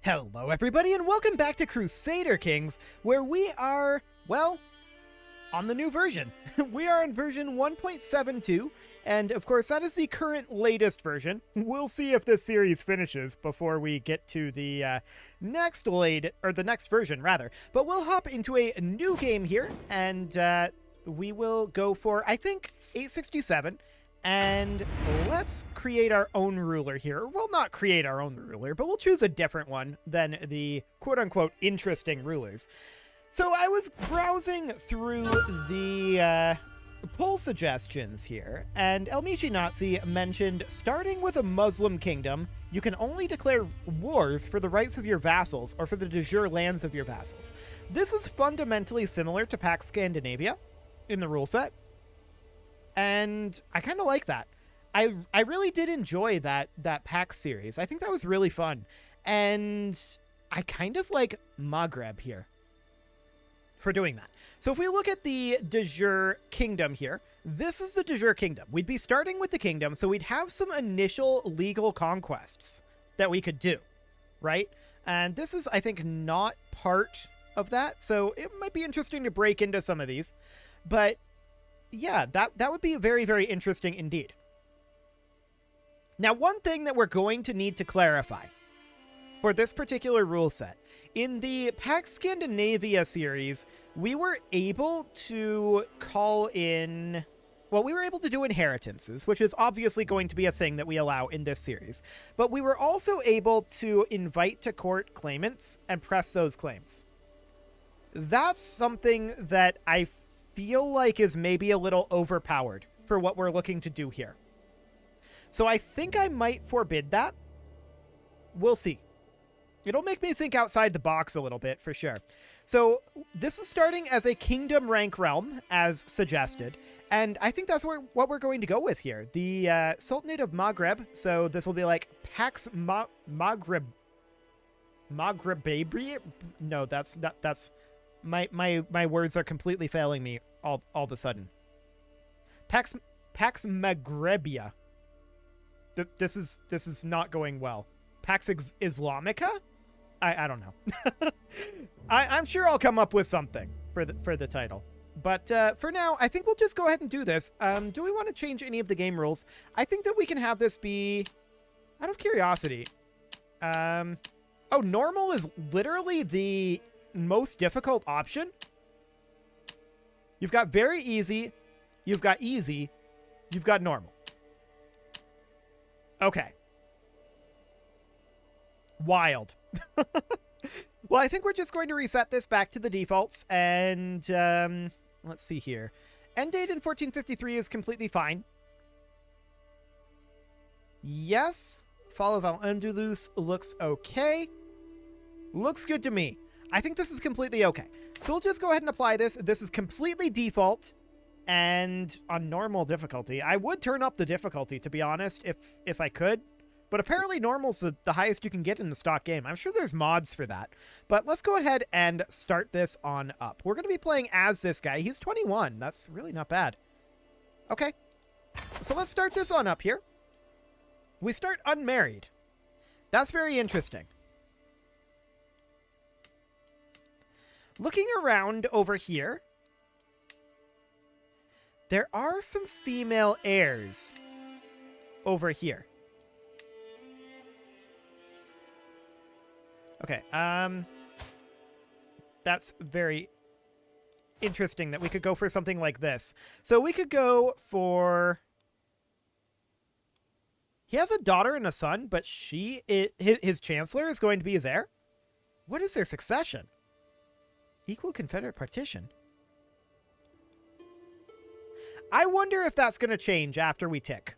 Hello everybody and welcome back to Crusader Kings, where we are, well, on the new version. We are in version 1.72, and of course that is the current latest version. We'll see if this series finishes before we get to the next version rather. But we'll hop into a new game here, and we will go for, I think, 867. And let's create our own ruler here. Well, not create our own ruler, but we'll choose a different one than the quote-unquote interesting rulers. So I was browsing through the poll suggestions here, and Elmichi Nazi mentioned starting with a Muslim kingdom, you can only declare wars for the rights of your vassals or for the de jure lands of your vassals. This is fundamentally similar to Pax Scandinavia in the rule set. And I kind of like that. I really did enjoy that PAX series. I think that was really fun. And I kind of like Maghreb here for doing that. So if we look at the de jure kingdom here, this is the de jure kingdom. We'd be starting with the kingdom, so we'd have some initial legal conquests that we could do, right? And this is, I think, not part of that. So it might be interesting to break into some of these. But yeah, that would be very, very interesting indeed. Now, one thing that we're going to need to clarify for this particular rule set, in the Pax Scandinavia series, we were able to call in, well, we were able to do inheritances, which is obviously going to be a thing that we allow in this series. But we were also able to invite to court claimants and press those claims. That's something that I feel like is maybe a little overpowered for what we're looking to do here. So I think I might forbid that. We'll see. It'll make me think outside the box a little bit for sure. So this is starting as a kingdom rank realm as suggested. And I think that's what we're going to go with here. The Sultanate of Maghreb. So this will be like Pax Maghrebia. No, that's my words are completely failing me all of a sudden. Pax Maghrebia. This is not going well. Pax Islamica? I don't know. I'm sure I'll come up with something for the title. But for now, I think we'll just go ahead and do this. Do we want to change any of the game rules? I think that we can have this be, out of curiosity. Oh, normal is literally the most difficult option. You've got very easy, you've got easy, you've got normal. Okay. Wild. Well, I think we're just going to reset this back to the defaults, and let's see here. End date in 1453 is completely fine. Yes. Fall of Al-Andalus looks okay. Looks good to me. I think this is completely okay. So we'll just go ahead and apply this. This is completely default and on normal difficulty. I would turn up the difficulty, to be honest, if I could. But apparently normal's the highest you can get in the stock game. I'm sure there's mods for that. But let's go ahead and start this on up. We're going to be playing as this guy. He's 21. That's really not bad. Okay. So let's start this on up here. We start unmarried. That's very interesting. Looking around over here, there are some female heirs over here. Okay, that's very interesting that we could go for something like this. So we could go for, he has a daughter and a son, but his chancellor is going to be his heir? What is their succession? Equal Confederate partition. I wonder if that's going to change after we tick.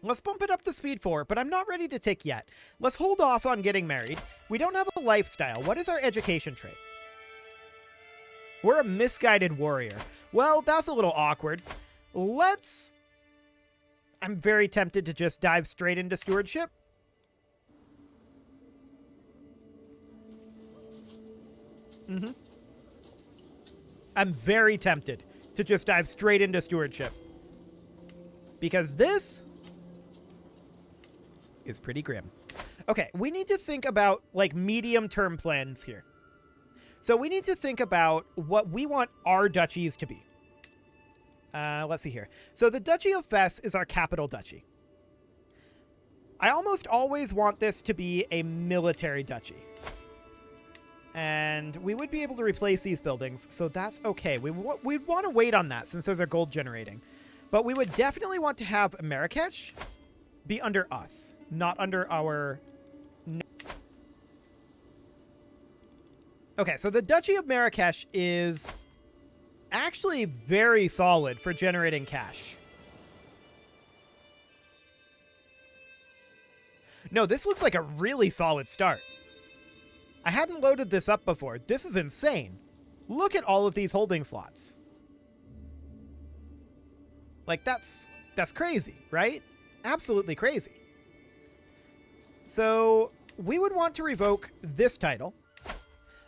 Let's bump it up to speed 4, but I'm not ready to tick yet. Let's hold off on getting married. We don't have a lifestyle. What is our education trait? We're a misguided warrior. Well, that's a little awkward. I'm very tempted to just dive straight into stewardship. I'm very tempted to just dive straight into stewardship. Because this is pretty grim. Okay, we need to think about, like, medium-term plans here. So we need to think about what we want our duchies to be. Let's see here. So the Duchy of Fes is our capital duchy. I almost always want this to be a military duchy. And we would be able to replace these buildings, so that's okay. We'd want to wait on that since those are gold generating. But we would definitely want to have Marrakesh be under us, not under our... Okay, so the Duchy of Marrakesh is actually very solid for generating cash. No, this looks like a really solid start. I hadn't loaded this up before. This is insane. Look at all of these holding slots. Like, that's crazy, right? Absolutely crazy. So, we would want to revoke this title.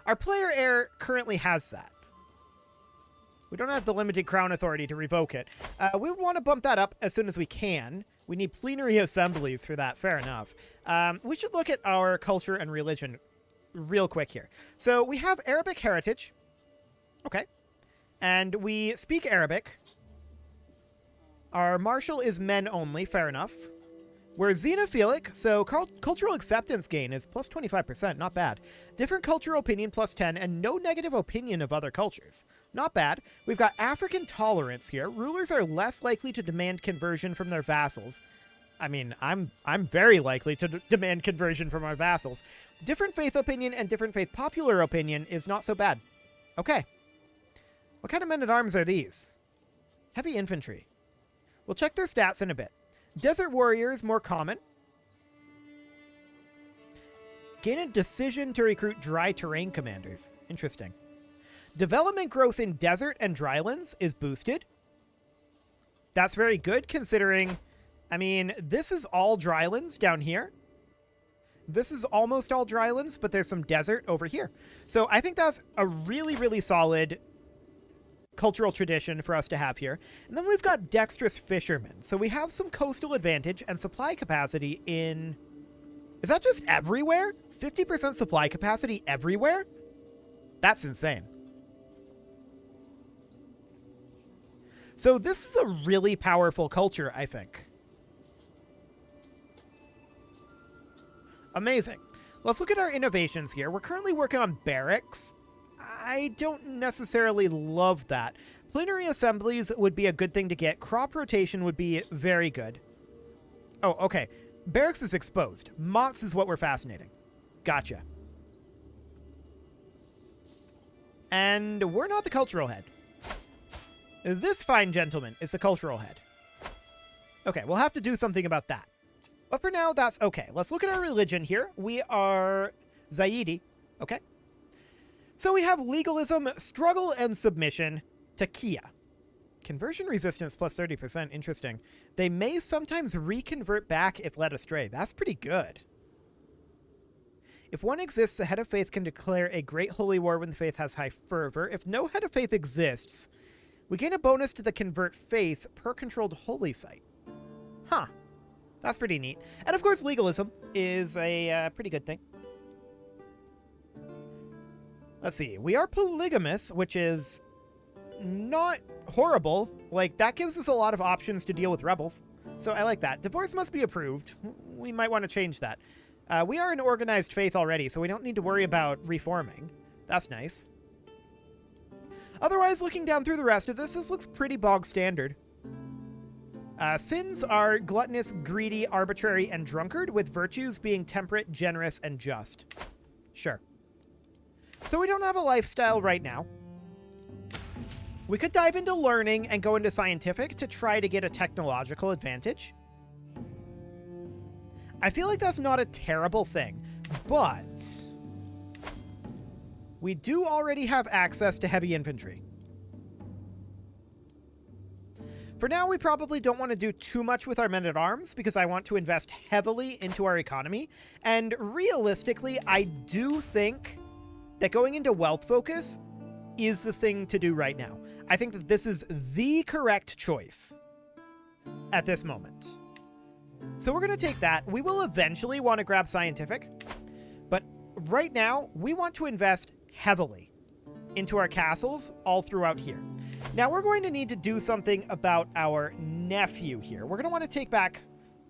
Our player heir currently has that. We don't have the limited crown authority to revoke it. We would want to bump that up as soon as we can. We need plenary assemblies for that, fair enough. We should look at our culture and religion real quick here. So we have Arabic heritage. Okay. And we speak Arabic. Our marshal is men only, fair enough. We're xenophilic, so cultural acceptance gain is plus 25%, not bad. Different cultural opinion plus 10, and no negative opinion of other cultures. Not bad. We've got African tolerance here. Rulers are less likely to demand conversion from their vassals. I mean, I'm very likely to demand conversion from our vassals. Different faith opinion and different faith popular opinion is not so bad. Okay. What kind of men-at-arms are these? Heavy infantry. We'll check their stats in a bit. Desert warriors, more common. Gain a decision to recruit dry terrain commanders. Interesting. Development growth in desert and drylands is boosted. That's very good considering, I mean, this is all drylands down here. This is almost all drylands, but there's some desert over here. So I think that's a really, really solid cultural tradition for us to have here. And then we've got dexterous fishermen. So we have some coastal advantage and supply capacity in... Is that just everywhere? 50% supply capacity everywhere? That's insane. So this is a really powerful culture, I think. Amazing. Let's look at our innovations here. We're currently working on barracks. I don't necessarily love that. Plenary assemblies would be a good thing to get. Crop rotation would be very good. Oh, okay. Barracks is exposed. Mott's is what we're fascinating. Gotcha. And we're not the cultural head. This fine gentleman is the cultural head. Okay, we'll have to do something about that. But for now, that's okay. Let's look at our religion here. We are Zaidi. Okay. So we have legalism, struggle, and submission. Takia. Conversion resistance plus 30%. Interesting. They may sometimes reconvert back if led astray. That's pretty good. If one exists, the head of faith can declare a great holy war when the faith has high fervor. If no head of faith exists, we gain a bonus to the convert faith per controlled holy site. Huh. That's pretty neat. And of course, legalism is a pretty good thing. Let's see. We are polygamous, which is not horrible. Like, that gives us a lot of options to deal with rebels. So I like that. Divorce must be approved. We might want to change that. We are an organized faith already, so we don't need to worry about reforming. That's nice. Otherwise, looking down through the rest of this looks pretty bog standard. Sins are gluttonous, greedy, arbitrary, and drunkard, with virtues being temperate, generous, and just. Sure. So we don't have a lifestyle right now. We could dive into learning and go into scientific to try to get a technological advantage. I feel like that's not a terrible thing, but we do already have access to heavy infantry. For now, we probably don't want to do too much with our men-at-arms because I want to invest heavily into our economy. And realistically, I do think that going into wealth focus is the thing to do right now. I think that this is the correct choice at this moment. So we're going to take that. We will eventually want to grab scientific. But right now, we want to invest heavily into our castles all throughout here. Now, we're going to need to do something about our nephew here. We're going to want to take back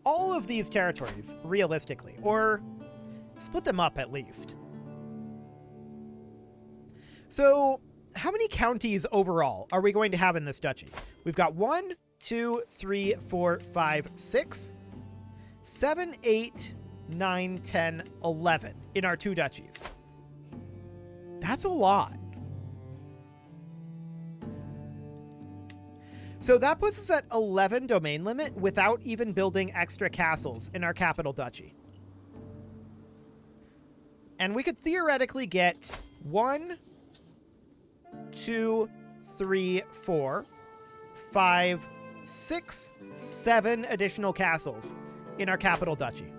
all of these territories, realistically. Or split them up, at least. So, how many counties overall are we going to have in this duchy? We've got 1, 2, 3, 4, 5, 6, 7, 8, 9, 10, 11 in our 2 duchies. That's a lot. So that puts us at 11 domain limit without even building extra castles in our capital duchy. And we could theoretically get 1, 2, 3, 4, 5, 6, 7 additional castles in our capital duchy.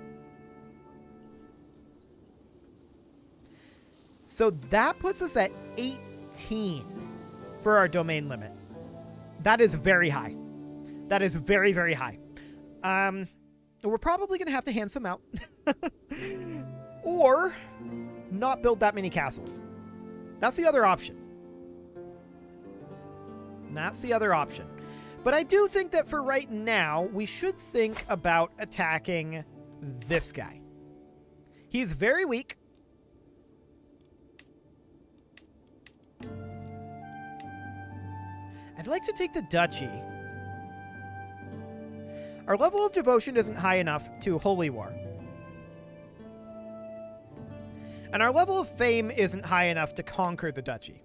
So that puts us at 18 for our domain limit. That is very high. That is very, very high. We're probably going to have to hand some out. Or not build that many castles. That's the other option. That's the other option. But I do think that for right now, we should think about attacking this guy. He's very weak. I'd like to take the duchy. Our level of devotion isn't high enough to Holy War. And our level of fame isn't high enough to conquer the duchy.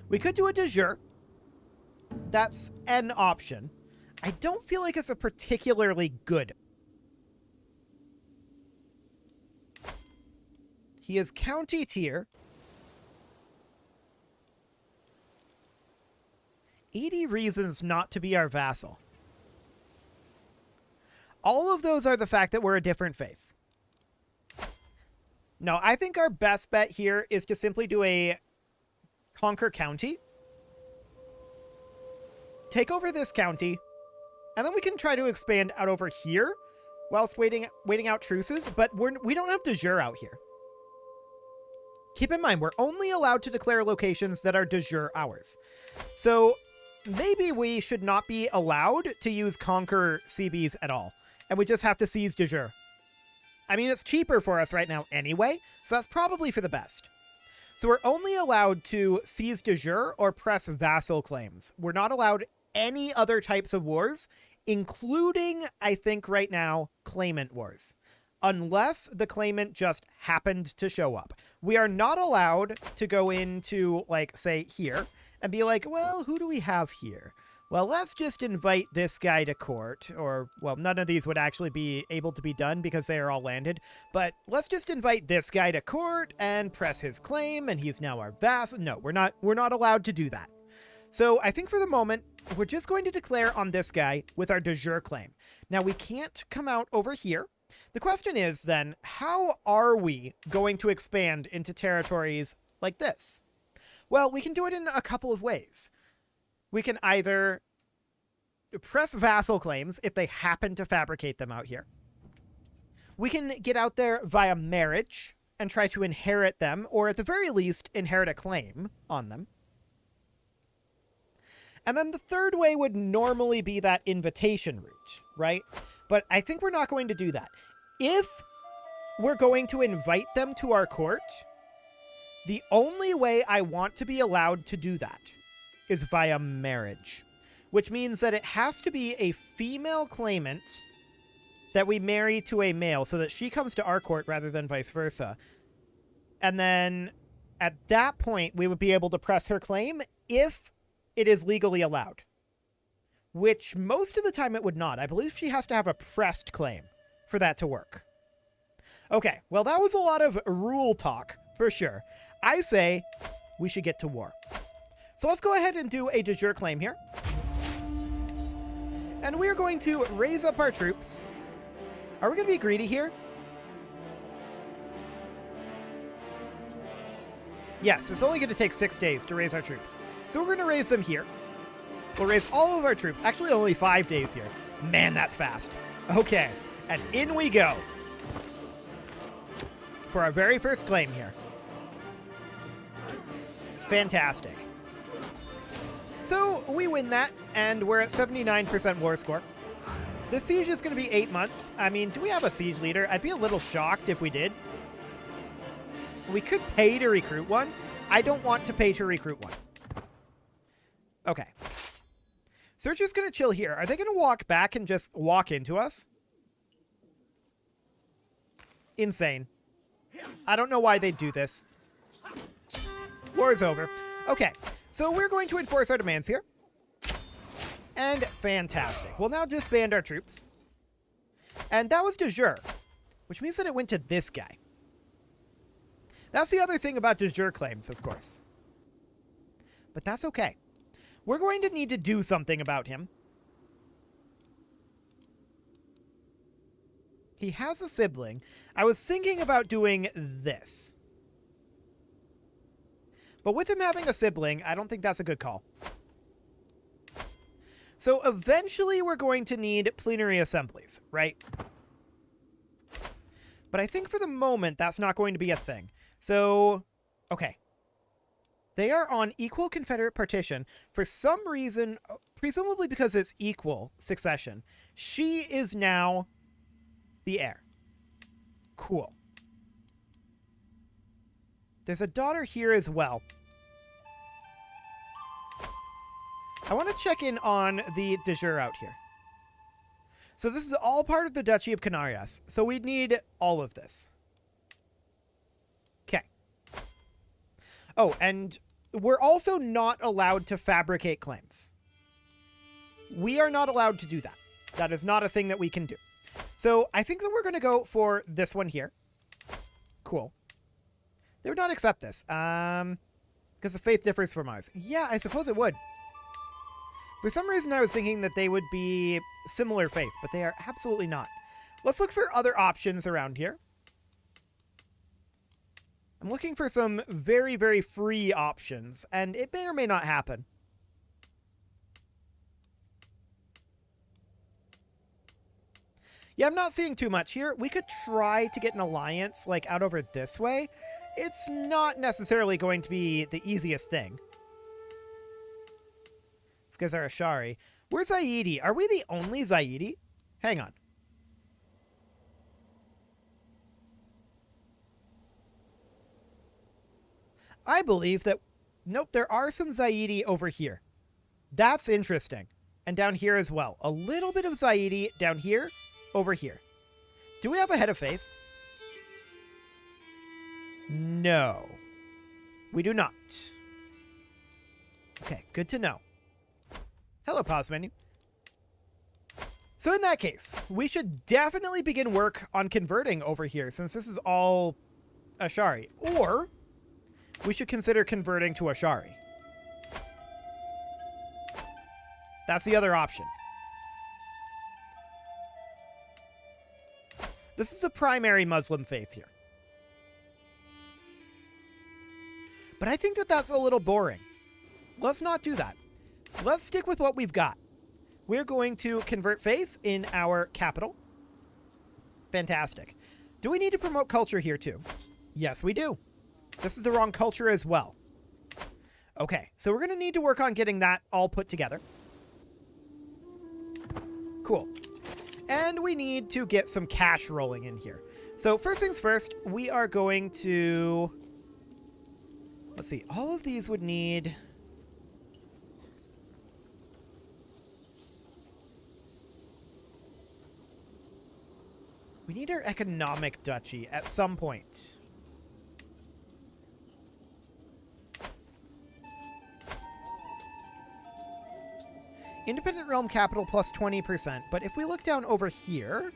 We could do a de jure. That's an option. I don't feel like it's a particularly good. He is county tier. 80 reasons not to be our vassal. All of those are the fact that we're a different faith. No, I think our best bet here is to simply do a conquer county. Take over this county. And then we can try to expand out over here whilst waiting out truces. But we don't have de jure out here. Keep in mind, we're only allowed to declare locations that are de jure ours. So maybe we should not be allowed to use conquer CBs at all. And we just have to seize de jure. I mean, it's cheaper for us right now anyway, so that's probably for the best. So we're only allowed to seize de jure or press vassal claims. We're not allowed any other types of wars, including, I think right now, claimant wars. Unless the claimant just happened to show up. We are not allowed to go into, like, say, here, and be like, well, who do we have here? Well, let's just invite this guy to court, or, well, none of these would actually be able to be done because they are all landed, but let's just invite this guy to court and press his claim, and he's now our vassal. No, we're not allowed to do that. So I think for the moment, we're just going to declare on this guy with our de jure claim. Now, we can't come out over here. The question is, then, how are we going to expand into territories like this? Well, we can do it in a couple of ways. We can either press vassal claims if they happen to fabricate them out here. We can get out there via marriage and try to inherit them, or at the very least, inherit a claim on them. And then the third way would normally be that invitation route, right? But I think we're not going to do that. If we're going to invite them to our court, the only way I want to be allowed to do that is via marriage, which means that it has to be a female claimant that we marry to a male so that she comes to our court rather than vice versa. And then at that point, we would be able to press her claim if it is legally allowed, which most of the time it would not. I believe she has to have a pressed claim for that to work. Okay, well, that was a lot of rule talk for sure. I say we should get to war. So let's go ahead and do a de jure claim here. And we're going to raise up our troops. Are we going to be greedy here? Yes, it's only going to take 6 days to raise our troops. So we're going to raise them here. We'll raise all of our troops. Actually, only 5 days here. Man, that's fast. Okay, and in we go for our very first claim here. Fantastic. So we win that, and we're at 79% war score. The siege is going to be 8 months. I mean, do we have a siege leader? I'd be a little shocked if we did. We could pay to recruit one. I don't want to pay to recruit one. Okay. Search is going to chill here. Are they going to walk back and just walk into us? Insane. I don't know why they'd do this. War's over. Okay, so we're going to enforce our demands here. And fantastic. We'll now disband our troops. And that was de jure, which means that it went to this guy. That's the other thing about de jure claims, of course. But that's okay. We're going to need to do something about him. He has a sibling. I was thinking about doing this. But with him having a sibling, I don't think that's a good call. So eventually we're going to need plenary assemblies, right? But I think for the moment that's not going to be a thing. So, okay. They are on equal Confederate partition. For some reason, presumably because it's equal succession, she is now the heir. Cool. There's a daughter here as well. I want to check in on the de jure out here. So this is all part of the Duchy of Canarias. So we'd need all of this. Okay. Oh, and we're also not allowed to fabricate claims. We are not allowed to do that. That is not a thing that we can do. So I think that we're going to go for this one here. Cool. They would not accept this. Because the faith differs from ours. Yeah, I suppose it would. For some reason, I was thinking that they would be similar faith, but they are absolutely not. Let's look for other options around here. I'm looking for some very, very free options, and it may or may not happen. Yeah, I'm not seeing too much here. We could try to get an alliance, like, out over this way. It's not necessarily going to be the easiest thing. These guys are Ashari. We're Zaidi. Are we the only Zaidi? Hang on. I believe that... Nope, there are some Zaidi over here. That's interesting. And down here as well. A little bit of Zaidi down here, over here. Do we have a head of faith? No. We do not. Okay, good to know. Hello, pause menu. So in that case, we should definitely begin work on converting over here, since this is all Ashari. Or we should consider converting to Ashari. That's the other option. This is the primary Muslim faith here. But I think that that's a little boring. Let's not do that. Let's stick with what we've got. We're going to convert faith in our capital. Fantastic. Do we need to promote culture here too? Yes, we do. This is the wrong culture as well. Okay, so we're going to need to work on getting that all put together. Cool. And we need to get some cash rolling in here. So first things first, we are going to... Let's see, all of these would need... We need our economic duchy at some point. Independent realm capital plus 20%. But if we look down over here...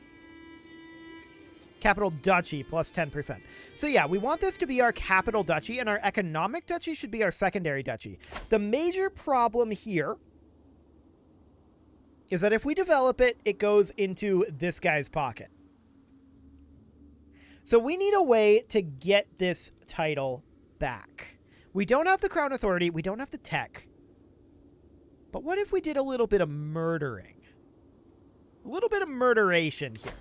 Capital duchy plus 10%. So yeah, we want this to be our capital duchy, and our economic duchy should be our secondary duchy. The major problem here is that if we develop it, it goes into this guy's pocket. So we need a way to get this title back. We don't have the crown authority. We don't have the tech. But what if we did a little bit of murdering? A little bit of murderation here.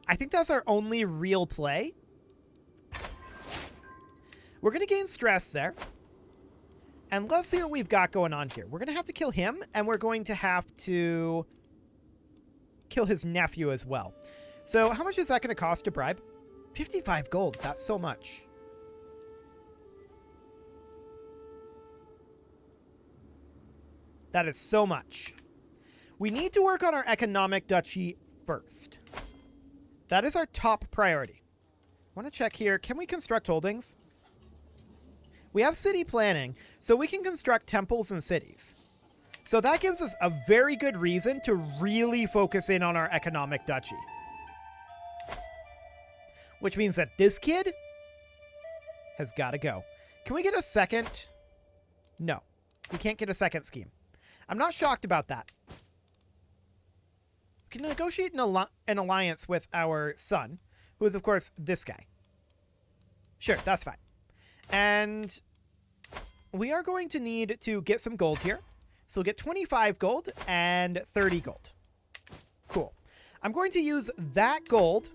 I think that's our only real play. We're going to gain stress there. And let's see what we've got going on here. We're going to have to kill him, and we're going to have to kill his nephew as well. So how much is that going to cost to bribe? 55 gold. That's so much. That is so much. We need to work on our economic duchy first. That is our top priority. I want to check here. Can we construct holdings? We have city planning, so we can construct temples and cities. So that gives us a very good reason to really focus in on our economic duchy. Which means that this kid has got to go. Can we get a second? No. We can't get a second scheme. I'm not shocked about that. We can negotiate an alliance with our son, who is, of course, this guy. Sure, that's fine. And we are going to need to get some gold here. So we'll get 25 gold and 30 gold. Cool. I'm going to use that gold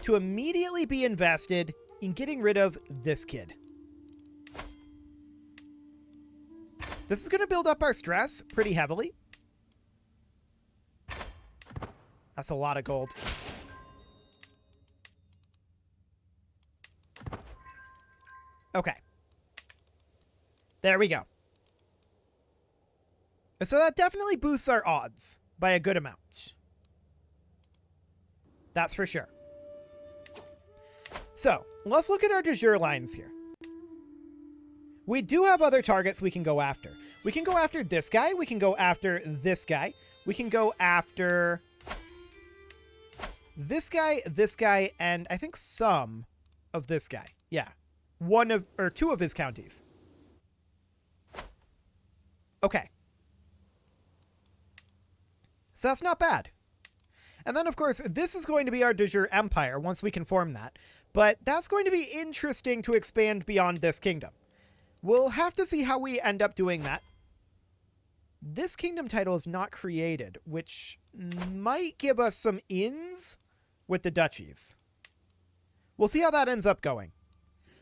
to immediately be invested in getting rid of this kid. This is going to build up our stress pretty heavily. That's a lot of gold. Okay. There we go. So that definitely boosts our odds by a good amount. That's for sure. So, let's look at our de jure lines here. We do have other targets we can go after. We can go after this guy. We can go after this guy. We can go after this guy, and I think some of this guy. Yeah. Two of his counties. Okay. So that's not bad. And then, of course, this is going to be our de jure empire once we can form that. But that's going to be interesting to expand beyond this kingdom. We'll have to see how we end up doing that. This kingdom title is not created, which might give us some ins with the duchies. We'll see how that ends up going.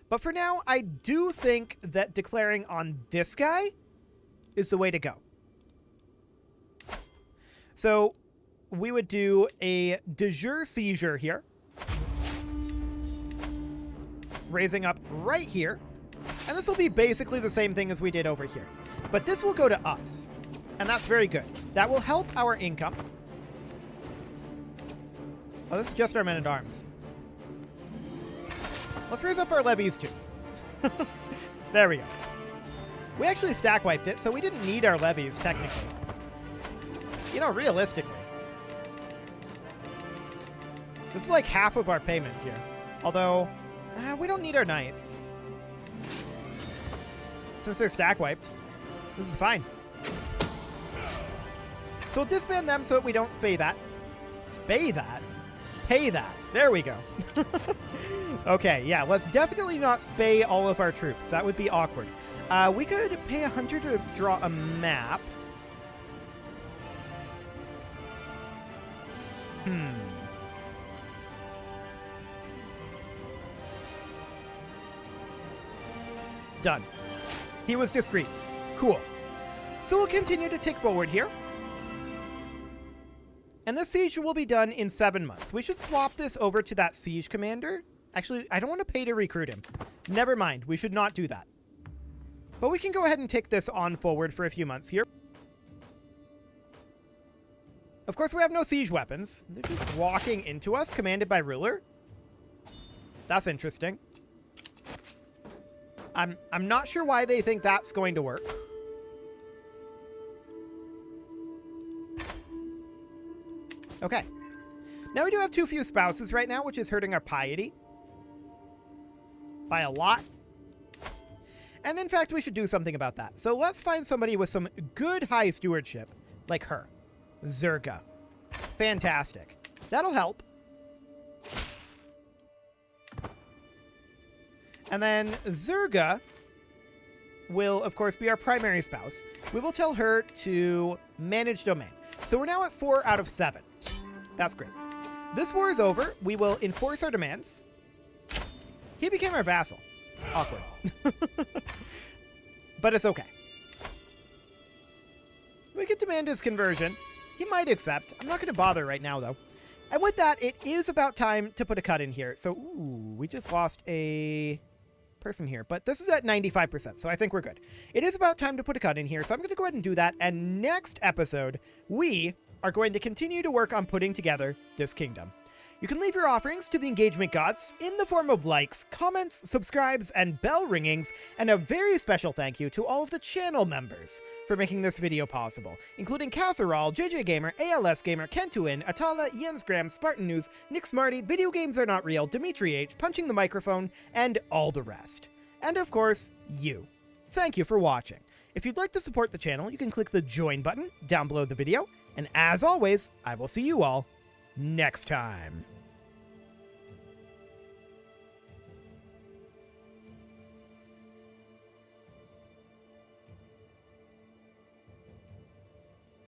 But for now, I do think that declaring on this guy is the way to go. So we would do a de jure seizure here. Raising up right here. And this will be basically the same thing as we did over here. But this will go to us. And that's very good. That will help our income. Oh, this is just our men-at-arms. Let's raise up our levies too. There we go. We actually stack wiped it, so we didn't need our levies, technically. You know, realistically. This is like half of our payment here. Although, we don't need our knights. Since they're stack wiped, this is fine. So we'll disband them so that we don't spay that. Spay that? Pay that. There we go. Okay, yeah, let's definitely not spay all of our troops. That would be awkward. We could pay a hunter to draw a map. Done. He was discreet. Cool. So we'll continue to tick forward here. And this siege will be done in 7 months. We should swap this over to that siege commander. Actually, I don't want to pay to recruit him. Never mind. We should not do that. But we can go ahead and take this on forward for a few months here. Of course, we have no siege weapons. They're just walking into us, commanded by ruler. That's interesting. I'm not sure why they think that's going to work. Okay. Now we do have too few spouses right now, which is hurting our piety. By a lot. And in fact, we should do something about that. So let's find somebody with some good high stewardship, like her. Zerga. Fantastic. That'll help. And then Zerga will, of course, be our primary spouse. We will tell her to manage domain. So we're now at 4 out of 7. That's great. This war is over. We will enforce our demands. He became our vassal. Awkward. But it's okay. We can demand his conversion. He might accept. I'm not going to bother right now, though. And with that, it is about time to put a cut in here. So, ooh, we just lost a person here. But this is at 95%, so I think we're good. It is about time to put a cut in here, so I'm going to go ahead and do that. And next episode, we are going to continue to work on putting together this kingdom. You can leave your offerings to the engagement gods in the form of likes, comments, subscribes, and bell ringings, and a very special thank you to all of the channel members for making this video possible, including Casserole, JJ Gamer, ALS Gamer, Kentuin, Atala, Jensgram, Spartan News, Nick Smarty, Video Games Are Not Real, Dimitri H, Punching the Microphone, and all the rest. And of course, you. Thank you for watching. If you'd like to support the channel, you can click the join button down below the video, and as always, I will see you all next time.